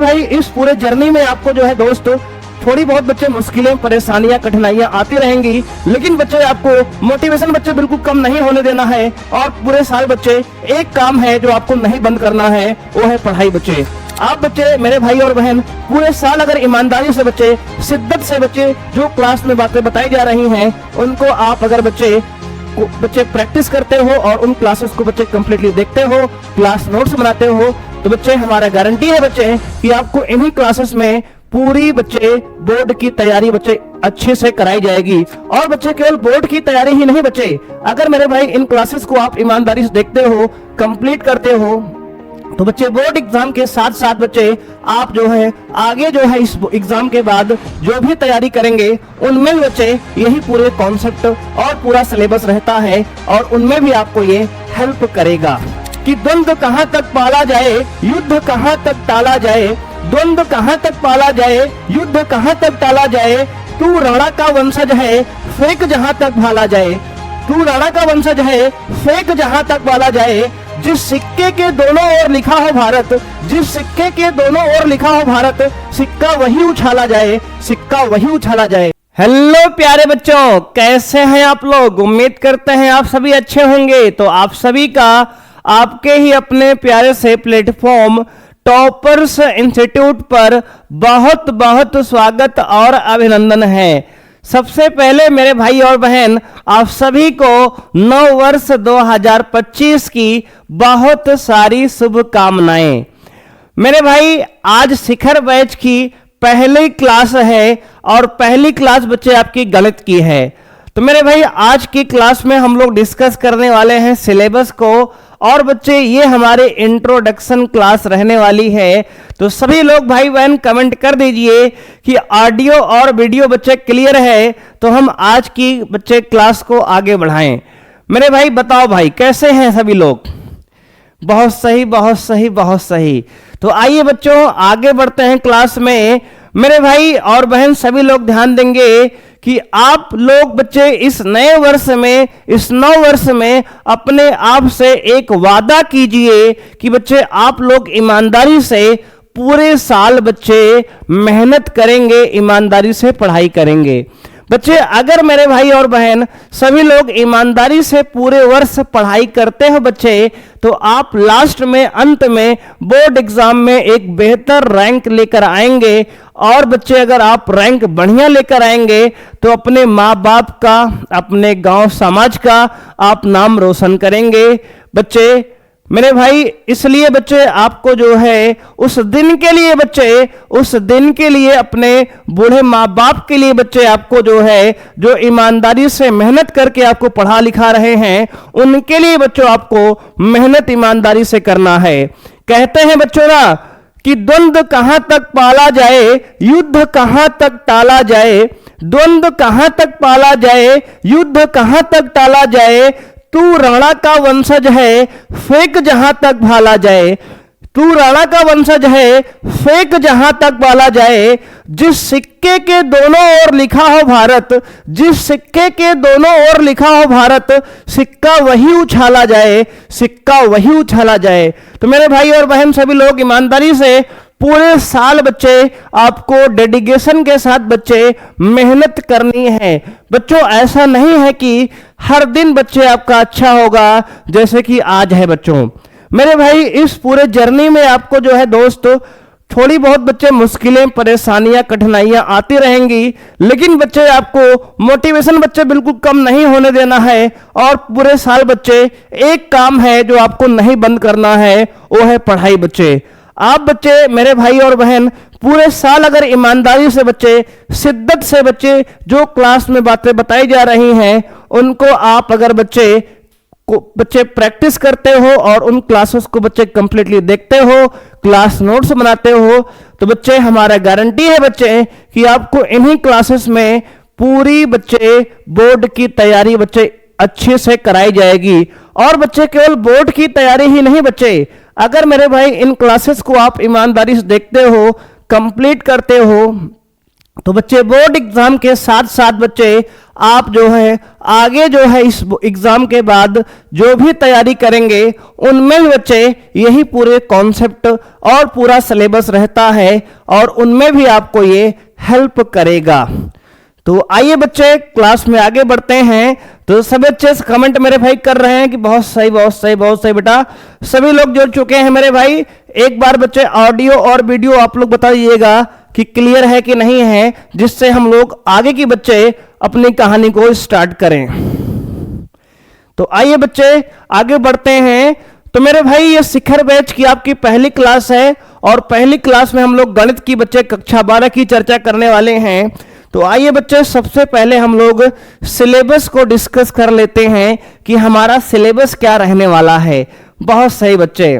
भाई इस पूरे जर्नी में आपको जो है दोस्तों थोड़ी बहुत बच्चे मुश्किलें, परेशानियां, कठिनाइयां आती रहेंगी, लेकिन बच्चे आपको मोटिवेशन बच्चे बिल्कुल कम नहीं होने देना है। और पूरे साल बच्चे एक काम है जो आपको नहीं बंद करना है, वो है पढ़ाई बच्चे। आप बच्चे मेरे भाई और बहन पूरे साल अगर ईमानदारी से बच्चे, शिद्दत से बच्चे जो क्लास में बातें बताई जा रही हैं उनको आप अगर बच्चे प्रैक्टिस करते हो और उन क्लासेस को बच्चे कंप्लीटली देखते हो, क्लास नोट्स बनाते हो, तो बच्चे हमारा गारंटी है बच्चे कि आपको इन्हीं क्लासेस में पूरी बच्चे बोर्ड की तैयारी बच्चे अच्छे से कराई जाएगी। और बच्चे केवल बोर्ड की तैयारी ही नहीं बच्चे, अगर मेरे भाई इन क्लासेस को आप ईमानदारी से देखते हो, कंप्लीट करते हो, तो बच्चे बोर्ड एग्जाम के साथ साथ बच्चे आप जो है आगे जो है इस एग्जाम के बाद जो भी तैयारी करेंगे उनमें भी बच्चे यही पूरे कॉन्सेप्ट और पूरा सिलेबस रहता है और उनमें भी आपको ये हेल्प करेगा कि द्वंद्व कहां तक पाला जाए, युद्ध कहां तक टाला जाए, द्वंद्व कहां तक पाला जाए, युद्ध कहां तक टाला जाए, तू राणा का वंशज है, फेंक जहां तक भाला जाए, तू राणा का वंशज है, फेंक जहां तक भाला जाए, जिस सिक्के के दोनों ओर लिखा हो भारत, जिस सिक्के के दोनों ओर लिखा हो भारत, सिक्का वही उछाला जाए, सिक्का वही उछाला जाए। हेलो प्यारे बच्चों, कैसे हैं आप लोग? उम्मीद करते हैं आप सभी अच्छे होंगे। तो आप सभी का आपके ही अपने प्यारे से प्लेटफॉर्म टॉपर्स इंस्टीट्यूट पर बहुत बहुत स्वागत और अभिनंदन है। सबसे पहले मेरे भाई और बहन आप सभी को नव वर्ष 2025 की बहुत सारी शुभकामनाएं। मेरे भाई आज शिखर बैच की पहली क्लास है और पहली क्लास बच्चे आपकी गणित की है। तो मेरे भाई आज की क्लास में हम लोग डिस्कस करने वाले हैं सिलेबस को और बच्चे ये हमारे इंट्रोडक्शन क्लास रहने वाली है। तो सभी लोग भाई बहन कमेंट कर दीजिए कि ऑडियो और वीडियो बच्चे क्लियर है, तो हम आज की बच्चे क्लास को आगे बढ़ाएं। मेरे भाई बताओ भाई कैसे हैं सभी लोग? बहुत सही, बहुत सही, बहुत सही। तो आइए बच्चों आगे बढ़ते हैं क्लास में। मेरे भाई और बहन सभी लोग ध्यान देंगे कि आप लोग बच्चे इस नए वर्ष में, इस नव वर्ष में अपने आप से एक वादा कीजिए कि बच्चे आप लोग ईमानदारी से पूरे साल बच्चे मेहनत करेंगे, ईमानदारी से पढ़ाई करेंगे। बच्चे अगर मेरे भाई और बहन सभी लोग ईमानदारी से पूरे वर्ष पढ़ाई करते हो बच्चे, तो आप लास्ट में, अंत में बोर्ड एग्जाम में एक बेहतर रैंक लेकर आएंगे। और बच्चे अगर आप रैंक बढ़िया लेकर आएंगे तो अपने माँ बाप का, अपने गांव समाज का आप नाम रोशन करेंगे। बच्चे मेरे भाई इसलिए बच्चे आपको जो है उस दिन के लिए, बच्चे उस दिन के लिए, अपने बूढ़े माँ बाप के लिए बच्चे आपको जो है, जो ईमानदारी से मेहनत करके आपको पढ़ा लिखा रहे हैं, उनके लिए बच्चों आपको मेहनत ईमानदारी से करना है। कहते हैं बच्चों ना कि द्वंद्व कहां तक पाला जाए, युद्ध कहां तक टाला जाए, द्वंद्व कहां तक पाला जाए, युद्ध कहां तक टाला जाए, तू राणा का वंशज है, फेंक जहां तक भाला जाए, तू राणा का वंशज है, फेंक जहां तक भाला जाए, जिस सिक्के के दोनों ओर लिखा हो भारत, जिस सिक्के के दोनों ओर लिखा हो भारत, सिक्का वही उछाला जाए, सिक्का वही उछाला जाए। तो मेरे भाई और बहन सभी लोग ईमानदारी से पूरे साल बच्चे आपको डेडिकेशन के साथ बच्चे मेहनत करनी है। बच्चों ऐसा नहीं है कि हर दिन बच्चे आपका अच्छा होगा जैसे कि आज है। बच्चों मेरे भाई इस पूरे जर्नी में आपको जो है दोस्त थोड़ी बहुत बच्चे मुश्किलें, परेशानियां, कठिनाइयां आती रहेंगी, लेकिन बच्चे आपको मोटिवेशन बच्चे बिल्कुल कम नहीं होने देना है। और पूरे साल बच्चे एक काम है जो आपको नहीं बंद करना है, वो है पढ़ाई बच्चे। आप बच्चे मेरे भाई और बहन पूरे साल अगर ईमानदारी से बच्चे, शिद्दत से बच्चे जो क्लास में बातें बताई जा रही हैं उनको आप अगर बच्चे प्रैक्टिस करते हो और उन क्लासेस को बच्चे कंप्लीटली देखते हो, क्लास नोट्स बनाते हो, तो बच्चे हमारा गारंटी है बच्चे कि आपको इन्हीं क्लासेस में पूरी बच्चे बोर्ड की तैयारी बच्चे अच्छे से कराई जाएगी। और बच्चे केवल बोर्ड की तैयारी ही नहीं बच्चे, अगर मेरे भाई इन क्लासेस को आप ईमानदारी से देखते हो, कंप्लीट करते हो, तो बच्चे बोर्ड एग्जाम के साथ साथ बच्चे आप जो है आगे जो है इस एग्जाम के बाद जो भी तैयारी करेंगे उनमें भी बच्चे यही पूरे कॉन्सेप्ट और पूरा सिलेबस रहता है और उनमें भी आपको ये हेल्प करेगा। तो आइए बच्चे क्लास में आगे बढ़ते हैं। तो सभी बच्चे कमेंट मेरे भाई कर रहे हैं कि बहुत सही बहुत सही बहुत सही बेटा। सभी लोग जुड़ चुके हैं मेरे भाई। एक बार बच्चे ऑडियो और वीडियो आप लोग बता दीजिएगा कि क्लियर है कि नहीं है, जिससे हम लोग आगे की बच्चे अपनी कहानी को स्टार्ट करें। तो आइए बच्चे आगे बढ़ते हैं। तो मेरे भाई ये शिखर बैच की आपकी पहली क्लास है और पहली क्लास में हम लोग गणित की बच्चे कक्षा 12 की चर्चा करने वाले हैं। तो आइए बच्चे सबसे पहले हम लोग सिलेबस को डिस्कस कर लेते हैं कि हमारा सिलेबस क्या रहने वाला है। बहुत सही बच्चे।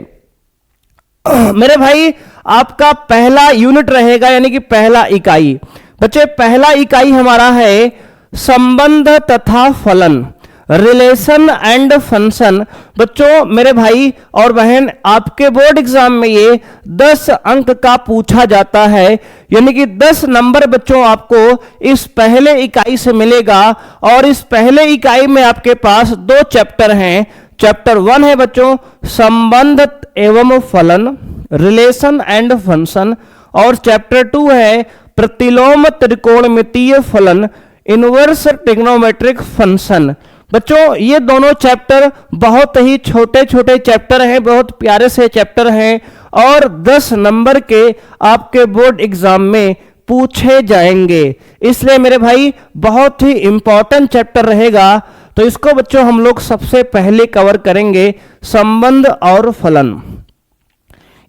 मेरे भाई आपका पहला यूनिट रहेगा यानी कि पहला इकाई। बच्चे पहला इकाई हमारा है संबंध तथा फलन, रिलेशन एंड फंक्शन। बच्चों मेरे भाई और बहन आपके बोर्ड एग्जाम में ये 10 अंक का पूछा जाता है, यानी कि 10 नंबर बच्चों आपको इस पहले इकाई से मिलेगा। और इस पहले इकाई में आपके पास 2 चैप्टर हैं। चैप्टर 1 है बच्चों संबंध एवं फलन, रिलेशन एंड फंक्शन, और चैप्टर 2 है प्रतिलोम त्रिकोणमितीय फलन, इनवर्स ट्रिग्नोमेट्रिक फंक्शन। बच्चों ये दोनों चैप्टर बहुत ही छोटे छोटे चैप्टर हैं, बहुत प्यारे से चैप्टर हैं और 10 नंबर के आपके बोर्ड एग्जाम में पूछे जाएंगे। इसलिए मेरे भाई बहुत ही इंपॉर्टेंट चैप्टर रहेगा। तो इसको बच्चों हम लोग सबसे पहले कवर करेंगे, संबंध और फलन।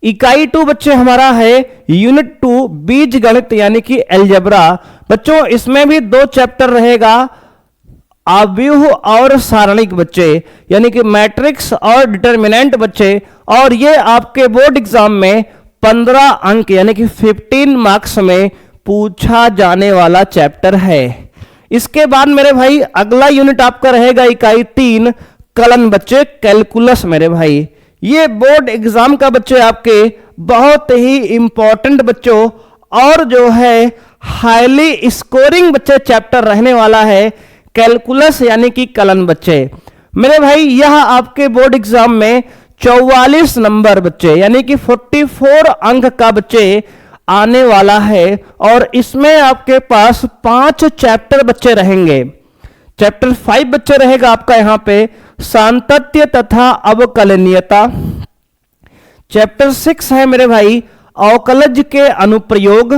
इकाई 2 बच्चे हमारा है यूनिट 2 बीज गणित यानी कि अलजेब्रा। बच्चों इसमें भी 2 चैप्टर रहेगा, आव्यूह और सारणिक बच्चे, यानी कि मैट्रिक्स और डिटर्मिनेंट बच्चे। और ये आपके बोर्ड एग्जाम में 15 अंक यानी कि 15 मार्क्स में पूछा जाने वाला चैप्टर है। इसके बाद मेरे भाई अगला यूनिट आपका रहेगा इकाई 3 कलन बच्चे, कैलकुलस। मेरे भाई ये बोर्ड एग्जाम का बच्चे आपके बहुत ही इंपॉर्टेंट बच्चों और जो है हाईली स्कोरिंग बच्चे चैप्टर रहने वाला है, कैलकुलस यानी कि कलन बच्चे। मेरे भाई यह आपके बोर्ड एग्जाम में 44 नंबर बच्चे यानी कि 44 अंक का बच्चे आने वाला है। और इसमें आपके पास 5 चैप्टर बच्चे रहेंगे। चैप्टर 5 बच्चे रहेगा आपका यहां पे सांतत्य तथा अवकलनीयता। चैप्टर 6 है मेरे भाई अवकलज के अनुप्रयोग।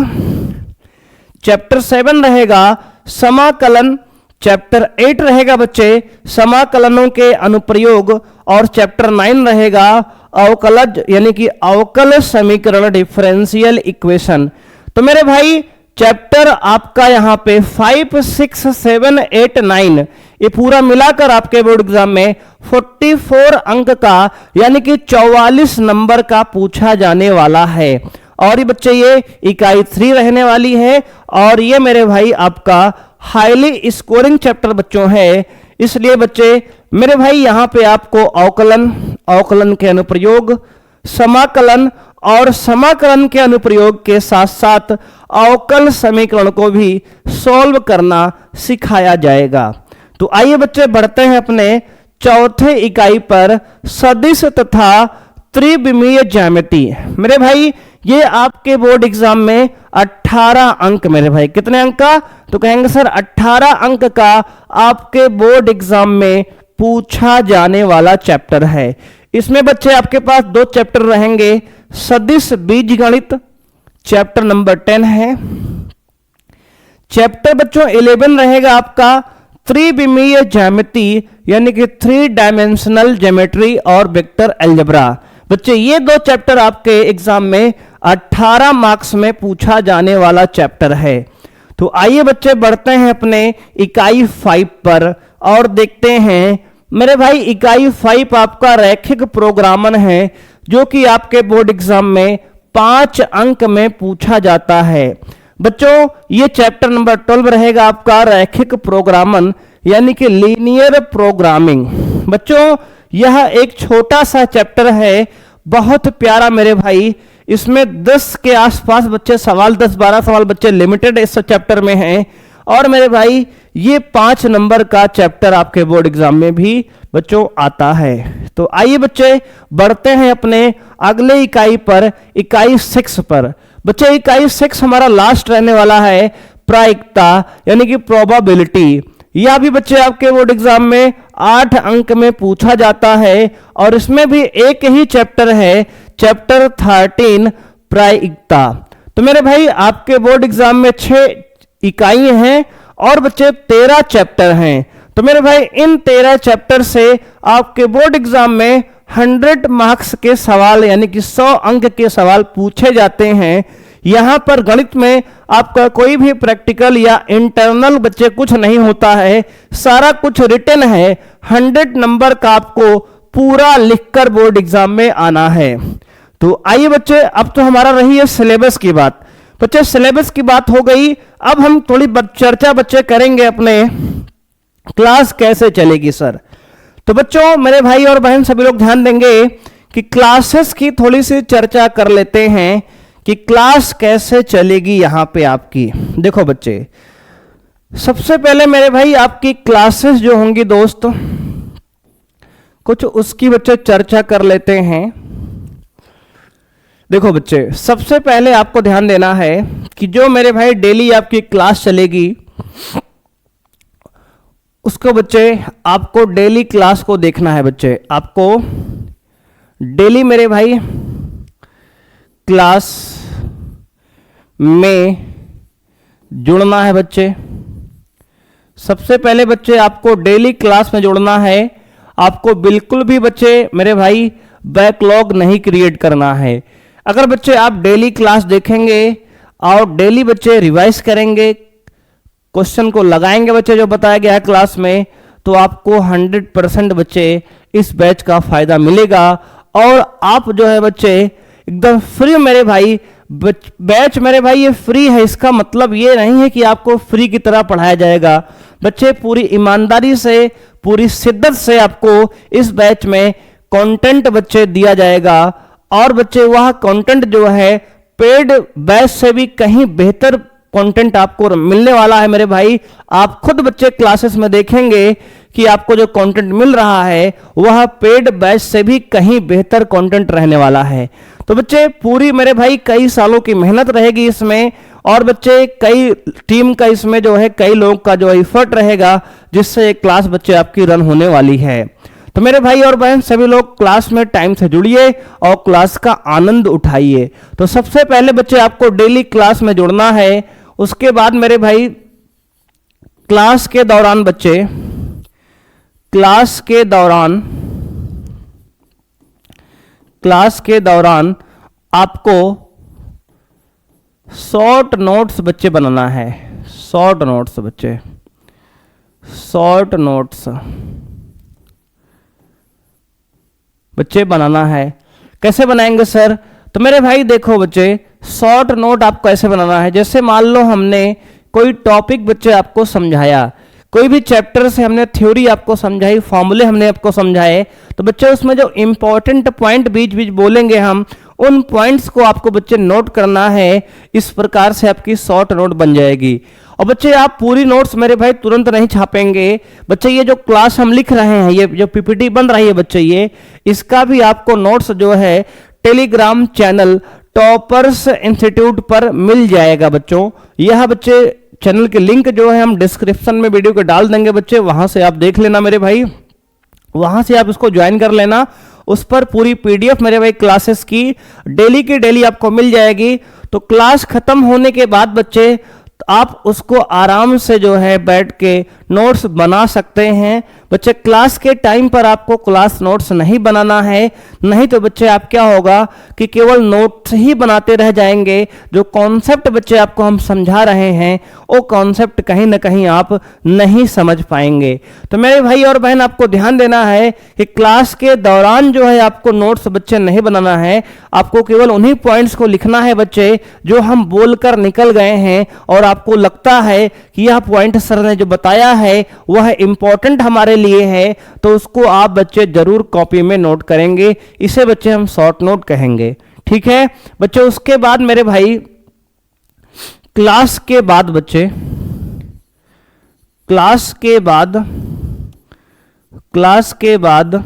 चैप्टर 7 रहेगा समाकलन। चैप्टर 8 रहेगा बच्चे समाकलनों के अनुप्रयोग। और चैप्टर 9 रहेगा अवकलज यानी कि अवकल समीकरण डिफरेंशियल इक्वेशन। तो मेरे भाई चैप्टर आपका यहां पे 5, 6, 7, 8, 9 ये पूरा मिलाकर आपके बोर्ड एग्जाम में 44 अंक का यानी कि 44 नंबर का पूछा जाने वाला है। और ये बच्चे ये इकाई 3 रहने वाली है और ये मेरे भाई आपका हाईली स्कोरिंग चैप्टर बच्चों है। इसलिए बच्चे मेरे भाई यहां पे आपको अवकलन, अवकलन के अनुप्रयोग, समाकलन और समाकलन के अनुप्रयोग के साथ साथ अवकल समीकरण को भी सॉल्व करना सिखाया जाएगा। तो आइए बच्चे बढ़ते हैं अपने चौथे इकाई पर, सदिश तथा त्रिविमीय ज्यामिति। मेरे भाई ये आपके बोर्ड एग्जाम में 18 अंक, मेरे भाई कितने अंक का, तो कहेंगे सर 18 अंक का आपके बोर्ड एग्जाम में पूछा जाने वाला चैप्टर है। इसमें बच्चे आपके पास 2 चैप्टर रहेंगे, सदिश बीजगणित चैप्टर नंबर 10 है। चैप्टर बच्चों 11 रहेगा आपका त्रिविमीय ज्यामिति यानी कि 3 डायमेंशनल ज्योमेट्री और वेक्टर अलजेब्रा। बच्चे ये 2 चैप्टर आपके एग्जाम में 18 मार्क्स में पूछा जाने वाला चैप्टर है। तो आइए बच्चे बढ़ते हैं अपने इकाई 5 पर और देखते हैं। मेरे भाई इकाई 5 आपका रैखिक प्रोग्रामन है जो कि आपके बोर्ड एग्जाम में 5 अंक में पूछा जाता है। बच्चों ये चैप्टर नंबर 12 रहेगा आपका रैखिक प्रोग्रामन यानी कि लीनियर प्रोग्रामिंग। बच्चों यह एक छोटा सा चैप्टर है, बहुत प्यारा मेरे भाई। इसमें 10 के आसपास बच्चे सवाल, 10-12 सवाल बच्चे लिमिटेड इस चैप्टर में हैं। और मेरे भाई ये 5 नंबर का चैप्टर आपके बोर्ड एग्जाम में भी बच्चों आता है। तो आइए बच्चे बढ़ते हैं अपने अगले इकाई पर, इकाई 6 पर। बच्चे इकाई 6 हमारा लास्ट रहने वाला है, प्रायिकता यानी कि प्रोबेबिलिटी। यह भी बच्चे आपके बोर्ड एग्जाम में 8 अंक में पूछा जाता है और इसमें भी एक ही चैप्टर है, चैप्टर 13 प्रायिकता। तो मेरे भाई आपके बोर्ड एग्जाम में 6 इकाई हैं और बच्चे 13 चैप्टर हैं। तो मेरे भाई इन 13 चैप्टर से आपके बोर्ड एग्जाम में 100 मार्क्स के सवाल यानी कि 100 अंक के सवाल पूछे जाते हैं। यहां पर गणित में आपका कोई भी प्रैक्टिकल या इंटरनल बच्चे कुछ नहीं होता है, सारा कुछ रिटन है। 100 नंबर का आपको पूरा लिखकर बोर्ड एग्जाम में आना है। तो आइए बच्चे, अब तो हमारा रही है सिलेबस की बात। बच्चे सिलेबस की बात हो गई, अब हम थोड़ी चर्चा बच्चे करेंगे अपने क्लास कैसे चलेगी सर। तो बच्चों मेरे भाई और बहन सभी लोग ध्यान देंगे कि क्लासेस की थोड़ी सी चर्चा कर लेते हैं कि क्लास कैसे चलेगी यहां पे आपकी। देखो बच्चे, सबसे पहले मेरे भाई आपकी क्लासेस जो होंगी दोस्त, कुछ उसकी बच्चे चर्चा कर लेते हैं। देखो बच्चे, सबसे पहले आपको ध्यान देना है कि जो मेरे भाई डेली आपकी क्लास चलेगी उसको बच्चे आपको डेली क्लास को देखना है। बच्चे आपको डेली मेरे भाई क्लास में जुड़ना है। बच्चे सबसे पहले बच्चे आपको डेली क्लास में जुड़ना है। आपको बिल्कुल भी बच्चे मेरे भाई बैकलॉग नहीं क्रिएट करना है। अगर बच्चे आप डेली क्लास देखेंगे और डेली बच्चे रिवाइज करेंगे, क्वेश्चन को लगाएंगे बच्चे जो बताया गया है क्लास में, तो आपको 100% बच्चे इस बैच का फायदा मिलेगा। और आप जो है बच्चे एकदम फ्री मेरे भाई, बैच मेरे भाई ये फ्री है, इसका मतलब ये नहीं है कि आपको फ्री की तरह पढ़ाया जाएगा। बच्चे पूरी ईमानदारी से, पूरी शिद्दत से आपको इस बैच में कंटेंट बच्चे दिया जाएगा। और बच्चे वह कंटेंट जो है पेड बैच से भी कहीं बेहतर कंटेंट आपको मिलने वाला है मेरे भाई। आप खुद बच्चे क्लासेस में देखेंगे कि आपको जो कंटेंट मिल रहा है वह पेड बैच से भी कहीं बेहतर कंटेंट रहने वाला है। तो बच्चे पूरी मेरे भाई कई सालों की मेहनत रहेगी इसमें, और बच्चे कई टीम का इसमें जो है कई लोगों का जो एफर्ट रहेगा, जिससे एक क्लास बच्चे आपकी रन होने वाली है। तो मेरे भाई और बहन सभी लोग क्लास में टाइम से जुड़िए और क्लास का आनंद उठाइए। तो सबसे पहले बच्चे आपको डेली क्लास में जुड़ना है। उसके बाद मेरे भाई क्लास के दौरान बच्चे, क्लास के दौरान आपको शॉर्ट नोट्स बच्चे बनाना है। शॉर्ट नोट्स बच्चे, शॉर्ट नोट्स बच्चे बनाना है। कैसे बनाएंगे सर? तो मेरे भाई देखो बच्चे, शॉर्ट नोट आपको ऐसे बनाना है, जैसे मान लो हमने कोई टॉपिक बच्चे आपको समझाया, कोई भी चैप्टर से हमने थ्योरी आपको समझाई, फॉर्मूले हमने आपको समझाए, तो बच्चे उसमें जो इंपॉर्टेंट पॉइंट बीच बीच बोलेंगे हम, उन पॉइंट्स को आपको बच्चे नोट करना है। इस प्रकार से आपकी शॉर्ट नोट बन जाएगी। और बच्चे आप पूरी नोट्स मेरे भाई तुरंत नहीं छापेंगे। बच्चे ये जो क्लास हम लिख रहे हैं, ये जो पीपीटी बन रही है बच्चे, ये इसका भी आपको नोट्स जो है टेलीग्राम चैनल टॉपर्स इंस्टीट्यूट पर मिल जाएगा बच्चों। यह बच्चे चैनल के लिंक जो है हम डिस्क्रिप्शन में वीडियो के डाल देंगे बच्चे, वहां से आप देख लेना मेरे भाई, वहां से आप इसको ज्वाइन कर लेना। उस पर पूरी पीडीएफ मेरे भाई क्लासेस की डेली आपको मिल जाएगी। तो क्लास खत्म होने के बाद बच्चे आप उसको आराम से जो है बैठ के नोट्स बना सकते हैं। बच्चे क्लास के टाइम पर आपको क्लास नोट्स नहीं बनाना है, नहीं तो बच्चे आप क्या होगा कि केवल नोट्स ही बनाते रह जाएंगे। जो कॉन्सेप्ट बच्चे आपको हम समझा रहे हैं वो कॉन्सेप्ट कहीं ना कहीं आप नहीं समझ पाएंगे। तो मेरे भाई और बहन आपको ध्यान देना है कि क्लास के दौरान जो है आपको नोट्स बच्चे नहीं बनाना है, आपको केवल उन्हीं पॉइंट्स को लिखना है बच्चे जो हम बोलकर निकल गए हैं और आपको लगता है कि यह पॉइंट सर ने जो बताया है वह इंपॉर्टेंट हमारे लिए है, तो उसको आप बच्चे जरूर कॉपी में नोट करेंगे। इसे बच्चे हम शॉर्ट नोट कहेंगे। ठीक है बच्चे। उसके बाद मेरे भाई क्लास के बाद बच्चे, क्लास के बाद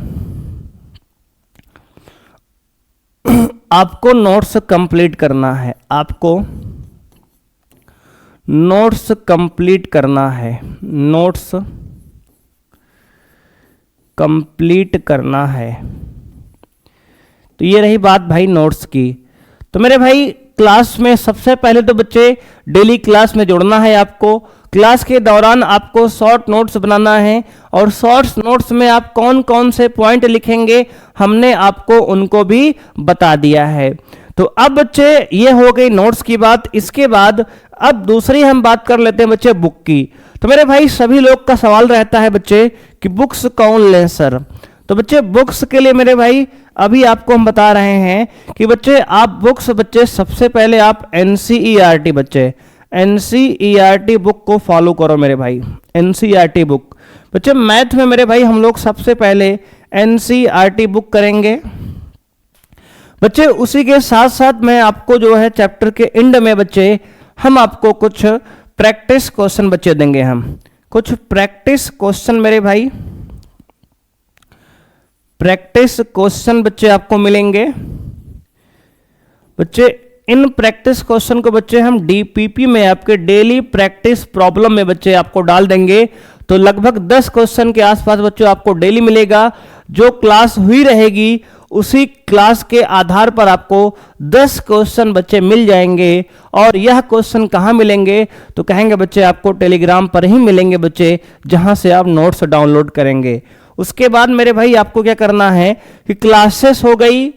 आपको नोट्स कंप्लीट करना है, आपको नोट्स कंप्लीट करना है, नोट्स कंप्लीट करना है। तो ये रही बात भाई नोट्स की। तो मेरे भाई क्लास में सबसे पहले तो बच्चे डेली क्लास में जुड़ना है आपको। क्लास के दौरान आपको शॉर्ट नोट्स बनाना है और शॉर्ट नोट्स में आप कौन कौन से पॉइंट लिखेंगे हमने आपको उनको भी बता दिया है। तो अब बच्चे ये हो गई नोट्स की बात। इसके बाद अब दूसरी हम बात कर लेते हैं बच्चे बुक की। तो मेरे भाई सभी लोग का सवाल रहता है बच्चे कि बुक्स कौन लें सर। तो बच्चे बुक्स के लिए मेरे भाई अभी आपको हम बता रहे हैं कि बच्चे आप बुक्स बच्चे सबसे पहले आप एनसीईआरटी बच्चे एनसीईआरटी बुक को फॉलो करो मेरे भाई। एनसीईआरटी बुक बच्चे मैथ में मेरे भाई हम लोग सबसे पहले एनसीईआरटी बुक करेंगे बच्चे। उसी के साथ साथ मैं आपको जो है चैप्टर के एंड में बच्चे हम आपको कुछ प्रैक्टिस क्वेश्चन बच्चे देंगे। हम कुछ प्रैक्टिस क्वेश्चन मेरे भाई, प्रैक्टिस क्वेश्चन बच्चे आपको मिलेंगे बच्चे। इन प्रैक्टिस क्वेश्चन को बच्चे हम डीपीपी में आपके डेली प्रैक्टिस प्रॉब्लम में बच्चे आपको डाल देंगे। तो लगभग 10 क्वेश्चन के आसपास बच्चों आपको डेली मिलेगा। जो क्लास हुई रहेगी उसी क्लास के आधार पर आपको 10 क्वेश्चन बच्चे मिल जाएंगे। और यह क्वेश्चन कहाँ मिलेंगे तो कहेंगे बच्चे आपको टेलीग्राम पर ही मिलेंगे बच्चे, जहां से आप नोट्स डाउनलोड करेंगे। उसके बाद मेरे भाई आपको क्या करना है कि क्लासेस हो गई,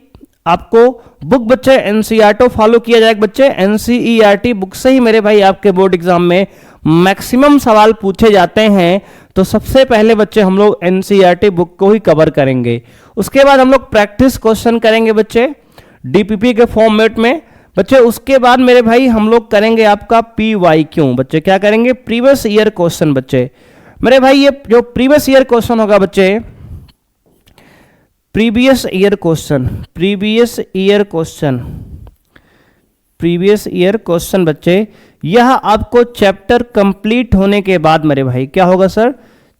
आपको बुक बच्चे एनसीईआरटी फॉलो किया जाएगा बच्चे। एनसीईआरटी बुक से ही मेरे भाई आपके बोर्ड एग्जाम में मैक्सिमम सवाल पूछे जाते हैं। तो सबसे पहले बच्चे हम लोग एनसीईआरटी बुक को ही कवर करेंगे। उसके बाद हम लोग प्रैक्टिस क्वेश्चन करेंगे बच्चे डीपीपी के फॉर्मेट में बच्चे। उसके बाद मेरे भाई हम लोग करेंगे आपका पीवाईक्यू बच्चे। क्या करेंगे? प्रीवियस ईयर क्वेश्चन बच्चे। मेरे भाई ये जो प्रीवियस ईयर क्वेश्चन होगा बच्चे, प्रीवियस ईयर क्वेश्चन बच्चे, यह आपको चैप्टर कंप्लीट होने के बाद मेरे भाई क्या होगा सर?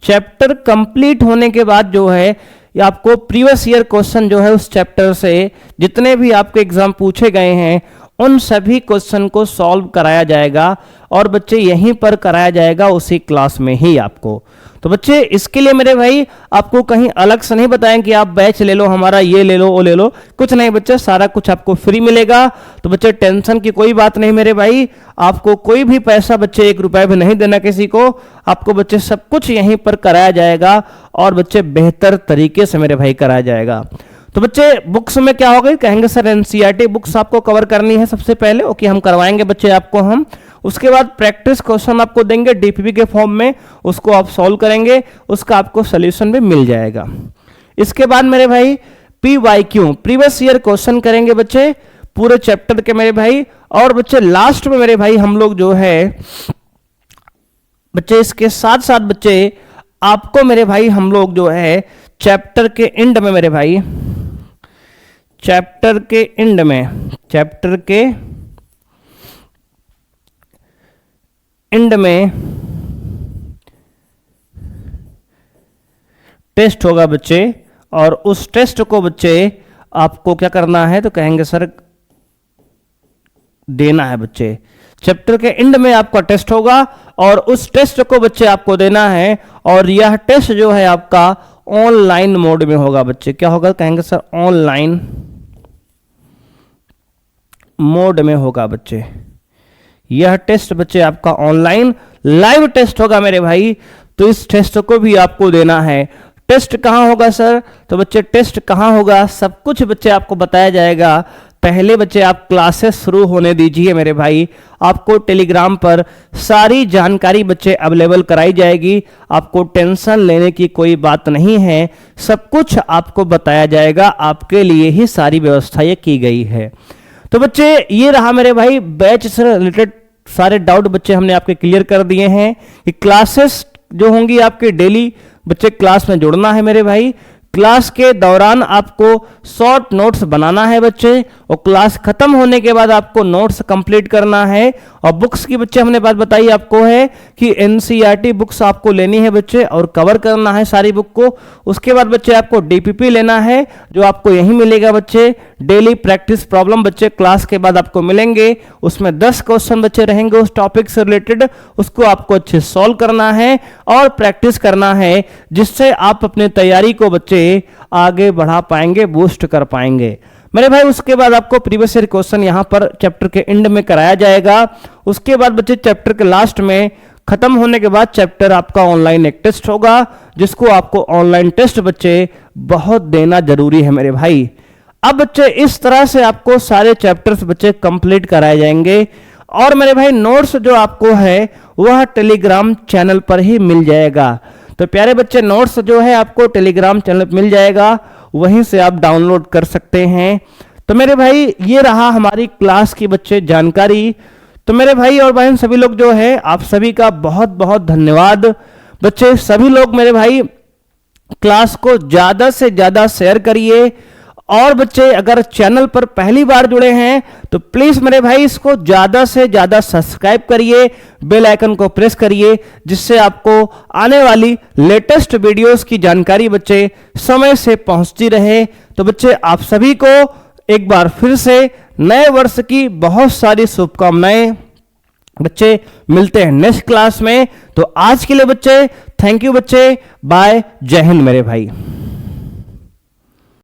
चैप्टर कंप्लीट होने के बाद जो है ये आपको प्रीवियस ईयर क्वेश्चन जो है उस चैप्टर से जितने भी आपके एग्जाम पूछे गए हैं उन सभी क्वेश्चन को सॉल्व कराया जाएगा और बच्चे यहीं पर कराया जाएगा उसी क्लास में ही आपको। तो बच्चे इसके लिए मेरे भाई आपको कहीं अलग से नहीं बताएं कि आप बैच ले लो हमारा, ये ले लो वो ले लो, कुछ नहीं बच्चे, सारा कुछ आपको फ्री मिलेगा। तो बच्चे टेंशन की कोई बात नहीं मेरे भाई, आपको कोई भी पैसा बच्चे 1 रुपया भी नहीं देना किसी को, आपको बच्चे सब कुछ यहीं पर कराया जाएगा और बच्चे बेहतर तरीके से मेरे भाई कराया जाएगा। तो बच्चे बुक्स में क्या होगा? कहेंगे सर एनसीईआरटी बुक्स आपको कवर करनी है सबसे पहले, ओके हम करवाएंगे बच्चे आपको हम। उसके बाद प्रैक्टिस क्वेश्चन आपको देंगे डीपीपी के फॉर्म में, उसको आप सॉल्व करेंगे, उसका आपको सोल्यूशन भी मिल जाएगा। इसके बाद मेरे भाई पीवाईक्यू प्रीवियस ईयर क्वेश्चन करेंगे बच्चे पूरे चैप्टर के मेरे भाई। और बच्चे लास्ट में मेरे भाई हम लोग जो है बच्चे इसके साथ साथ बच्चे आपको मेरे भाई हम लोग जो है चैप्टर के एंड में मेरे भाई चैप्टर के एंड में टेस्ट होगा बच्चे। और उस टेस्ट को बच्चे आपको क्या करना है तो कहेंगे सर देना है बच्चे। चैप्टर के एंड में आपका टेस्ट होगा और उस टेस्ट को बच्चे आपको देना है। और यह टेस्ट जो है आपका ऑनलाइन मोड में होगा बच्चे। क्या होगा? कहेंगे सर ऑनलाइन मोड में होगा बच्चे। यह टेस्ट बच्चे आपका ऑनलाइन लाइव टेस्ट होगा मेरे भाई। तो इस टेस्ट को भी आपको देना है। टेस्ट कहां होगा सर? तो बच्चे टेस्ट कहां होगा सब कुछ बच्चे आपको बताया जाएगा। पहले बच्चे आप क्लासेस शुरू होने दीजिए मेरे भाई, आपको टेलीग्राम पर सारी जानकारी बच्चे अवेलेबल कराई जाएगी। आपको टेंशन लेने की कोई बात नहीं है, सब कुछ आपको बताया जाएगा, आपके लिए ही सारी व्यवस्था ये की गई है। तो बच्चे ये रहा मेरे भाई बैच से रिलेटेड सारे डाउट बच्चे हमने आपके क्लियर कर दिए हैं कि क्लासेस जो होंगी आपके डेली बच्चे क्लास में जुड़ना है मेरे भाई। क्लास के दौरान आपको शॉर्ट नोट्स बनाना है बच्चे, और क्लास खत्म होने के बाद आपको नोट्स कंप्लीट करना है। और बुक्स की बच्चे हमने बात बताई आपको है कि एनसीईआरटी बुक्स आपको लेनी है बच्चे और कवर करना है सारी बुक को। उसके बाद बच्चे आपको डीपीपी लेना है जो आपको यहीं मिलेगा बच्चे। डेली प्रैक्टिस प्रॉब्लम बच्चे क्लास के बाद आपको मिलेंगे, उसमें 10 क्वेश्चन बच्चे रहेंगे उस टॉपिक से रिलेटेड, उसको आपको अच्छे सॉल्व करना है और प्रैक्टिस करना है, जिससे आप अपने तैयारी को बच्चे आगे बढ़ा पाएंगे, बूस्ट कर पाएंगे मेरे भाई। उसके बाद आपको प्रीवियस ईयर क्वेश्चन यहां पर चैप्टर के एंड में कराया जाएगा। उसके बाद बच्चे चैप्टर के लास्ट में खत्म होने के बाद चैप्टर आपका ऑनलाइन एक टेस्ट होगा, जिसको आपको ऑनलाइन टेस्ट बच्चे बहुत देना जरूरी है मेरे भाई। अब बच्चे इस तरह से आपको सारे चैप्टर्स बच्चे कंप्लीट कराए जाएंगे। और मेरे भाई नोट्स जो आपको है वह टेलीग्राम चैनल पर ही मिल जाएगा। तो प्यारे बच्चे नोट्स जो है आपको टेलीग्राम चैनल पर मिल जाएगा, वहीं से आप डाउनलोड कर सकते हैं। तो मेरे भाई ये रहा हमारी क्लास की बच्चे जानकारी। तो मेरे भाई और बहन सभी लोग जो है आप सभी का बहुत बहुत धन्यवाद बच्चे। सभी लोग मेरे भाई क्लास को ज्यादा से ज्यादा शेयर करिए। और बच्चे अगर चैनल पर पहली बार जुड़े हैं तो प्लीज मेरे भाई इसको ज्यादा से ज्यादा सब्सक्राइब करिए, बेल आइकन को प्रेस करिए, जिससे आपको आने वाली लेटेस्ट वीडियोस की जानकारी बच्चे समय से पहुंचती रहे। तो बच्चे आप सभी को एक बार फिर से नए वर्ष की बहुत सारी शुभकामनाएं। बच्चे मिलते हैं नेक्स्ट क्लास में। तो आज के लिए बच्चे थैंक यू बच्चे, बाय, जय हिंद मेरे भाई।